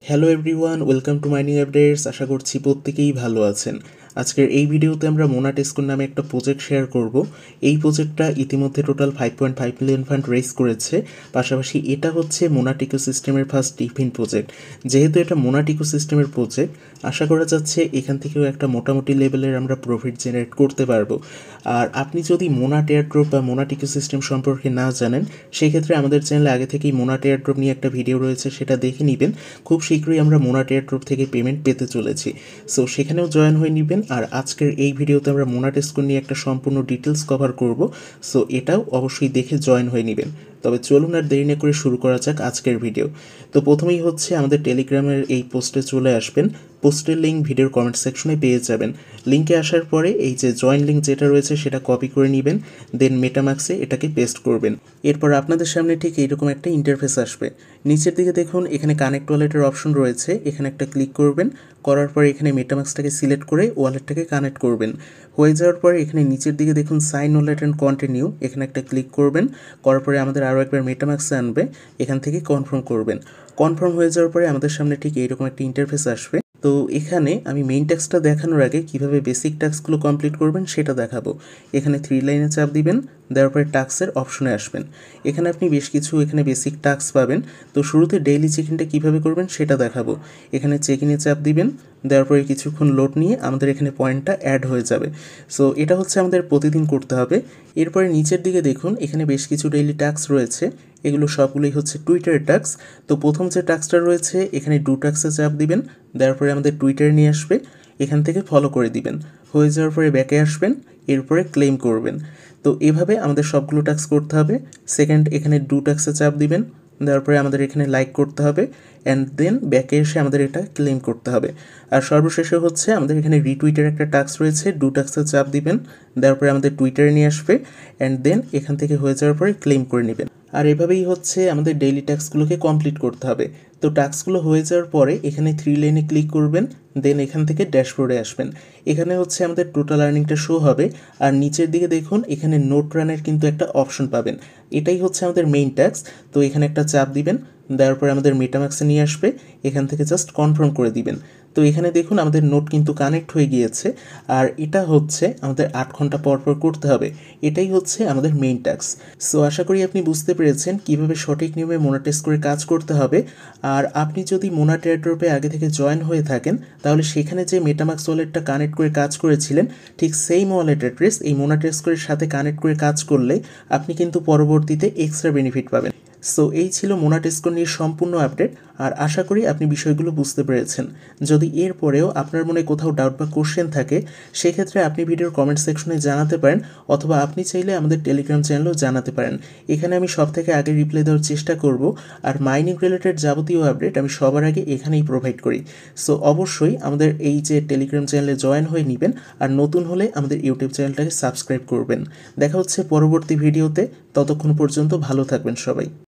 Hello everyone, welcome to my new updates. আশা করছি প্রত্যেকেই ভালো আছেন। আজকের এই ভিডিওতে আমরা মোনাটেস্কোর নামে একটা প্রজেক্ট শেয়ার করব। এই প্রজেক্টটা ইতিমধ্যে টোটাল 5.5 মিলিয়ন ফান্ড রেজ করেছে। পাশাপাশি এটা হচ্ছে মোনাট ইকোসিস্টেমের ফার্স্ট ডিফিন প্রজেক্ট। যেহেতু এটা মোনাট ইকোসিস্টেমের প্রজেক্ট, আশা করা যাচ্ছে এখান থেকেও একটা মোটামুটি লেভেলের আমরা প্রফিট জেনারেট করতে পারবো। আর আপনি যদি মোনাট এয়ারড্রপ বা মোনাট ইকোসিস্টেম সম্পর্কে না জানেন, সেক্ষেত্রে আমাদের চ্যানেলে আগে থেকেই মোনাট এয়ারড্রপ নিয়ে একটা ভিডিও রয়েছে, সেটা দেখে নেবেন। খুব শীঘ্রই আমরা মোনাট এয়ারড্রপ থেকে পেমেন্ট পেতে চলেছি, সো সেখানেও জয়েন হয়ে নেবেন। আর আজকের এই ভিডিওতে আমরা মোনাটেস্কো নিয়ে একটা সম্পূর্ণ ডিটেলস কভার করব, সো এটাও অবশ্যই দেখে জয়েন হয়ে নেবেন। তবে চলুন আর দেরি না করে শুরু করা যাক আজকের ভিডিও। তো প্রথমেই হচ্ছে আমাদের টেলিগ্রামের এই পোস্টে চলে আসবেন। পোস্টের লিঙ্ক ভিডিওর কমেন্ট সেকশনে পেয়ে যাবেন। লিঙ্কে আসার পরে এই যে জয়েন লিঙ্ক যেটা রয়েছে সেটা কপি করে নেবেন, দেন মেটামাক্সে এটাকে পেস্ট করবেন। এরপর আপনাদের সামনে ঠিক এইরকম একটা ইন্টারফেস আসবে। নিচের দিকে দেখুন এখানে কানেক্ট ওয়ালেটের অপশন রয়েছে, এখানে একটা ক্লিক করবেন। করার পর এখানে মেটামাক্সটাকে সিলেক্ট করে ওয়ালেটটাকে কানেক্ট করবেন। হয়ে যাওয়ার পরে এখানে নিচের দিকে দেখুন সাইন ওয়ালেট অ্যান্ড কন্টিনিউ, এখানে একটা ক্লিক করবেন। করার পরে আমাদের আরও একবার মেটামাক্সে আনবে, এখান থেকে কনফার্ম করবেন। কনফার্ম হয়ে যাওয়ার পরে আমাদের সামনে ঠিক এইরকম একটা ইন্টারফেস আসবে। তো এখানে আমি মেইন টাস্কটা দেখানোর আগে কিভাবে বেসিক টাস্কগুলো কমপ্লিট করবেন সেটা দেখাবো। এখানে 3 লাইনে চাপ দিবেন, দেওয়ার পরে টাস্কের অপশনে আসবেন। এখানে আপনি বেশ কিছু এখানে বেসিক টাস্ক পাবেন। তো শুরুতে ডেইলি চেক ইনটা কীভাবে করবেন সেটা দেখাবো। এখানে চেক ইনে চাপ দিবেন, দেওয়ার পরে কিছুক্ষণ লোড নিয়ে আমাদের এখানে পয়েন্টটা অ্যাড হয়ে যাবে। সো এটা হচ্ছে আমাদের প্রতিদিন করতে হবে। এরপরে নিচের দিকে দেখুন এখানে বেশ কিছু ডেইলি টাস্ক রয়েছে, এগুলো সবগুলোই হচ্ছে টুইটারের টাস্ক। তো প্রথম যে টাস্কটা রয়েছে এখানে ডু টাস্কে চাপ দিবেন, দেওয়ার পরে আমাদের টুইটারে নিয়ে আসবে, এখান থেকে ফলো করে দিবেন। হয়ে যাওয়ার পরে ব্যাকে আসবেন, এরপরে ক্লেম করবেন। তো এভাবে আমাদের সবগুলো টাস্ক করতে হবে। সেকেন্ড এখানে ডু টাস্কে চাপ দিবেন, দেওয়ার পরে আমাদের এখানে লাইক করতে হবে, অ্যান্ড দেন ব্যাকে এসে আমাদের এটা ক্লেম করতে হবে। আর সর্বশেষে হচ্ছে আমাদের এখানে রিটুইটের একটা টাস্ক রয়েছে, ডু টাস্কে চাপ দিবেন, দেওয়ার পরে আমাদের টুইটারে নিয়ে আসবে, অ্যান্ড দেন এখান থেকে হয়ে যাওয়ার পরে ক্লেম করে নেবেন। আর এভাবেই হচ্ছে আমাদের ডেইলি টাস্কগুলোকে কমপ্লিট করতে হবে। তো টাস্কগুলো হয়ে যাওয়ার পরে এখানে 3 লাইনে ক্লিক করবেন, দেন এখান থেকে ড্যাশবোর্ডে আসবেন। এখানে হচ্ছে আমাদের টোটাল আর্নিংটা শো হবে। আর নিচের দিকে দেখুন এখানে নোট রানের কিন্তু একটা অপশন পাবেন, এটাই হচ্ছে আমাদের মেইন টাস্ক। তো এখানে একটা চাপ দিবেন, দেওয়ার পরে আমাদের মেটামাক্সে নিয়ে আসবে, এখান থেকে জাস্ট কনফার্ম করে দিবেন। তো এখানে দেখুন আমাদের নোট কিন্তু কানেক্ট হয়ে গিয়েছে। আর এটা হচ্ছে আমাদের 8 ঘন্টা পর পর করতে হবে, এটাই হচ্ছে আমাদের মেইন টাস্ক। সো আশা করি আপনি বুঝতে পেরেছেন কিভাবে সঠিক নিয়মে মোনাটেস্ক করে কাজ করতে হবে। আর আপনি যদি মোনাট এয়ারড্রপে আগে থেকে জয়েন হয়ে থাকেন, তাহলে সেখানে যে মেটামাক্স ওয়ালেটটা কানেক্ট করে কাজ করেছিলেন, ঠিক সেম ওয়ালেট অ্যাড্রেস এই মোনাটেস্কের সাথে কানেক্ট করে কাজ করলে আপনি কিন্তু পরবর্তীতে এক্সট্রা বেনিফিট পাবেন। সো এই ছিল মোনাটেস্কো নিয়ে সম্পূর্ণ আপডেট। আর আশা করি আপনি বিষয়গুলো বুঝতে পেরেছেন। যদি এর পরেও আপনার মনে কোথাও ডাউট বা কোশ্চেন থাকে, সেক্ষেত্রে আপনি ভিডিওর কমেন্ট সেকশনে জানাতে পারেন, অথবা আপনি চাইলে আমাদের টেলিগ্রাম চ্যানেলেও জানাতে পারেন। এখানে আমি সব থেকে আগে রিপ্লাই দেওয়ার চেষ্টা করব। আর মাইনিং রিলেটেড যাবতীয় আপডেট আমি সবার আগে এখানেই প্রোভাইড করি। সো অবশ্যই আমাদের এই যে টেলিগ্রাম চ্যানেলে জয়েন হয়ে নেবেন। আর নতুন হলে আমাদের ইউটিউব চ্যানেলটাকে সাবস্ক্রাইব করবেন। দেখা হচ্ছে পরবর্তী ভিডিওতে, ততক্ষণ পর্যন্ত ভালো থাকবেন সবাই।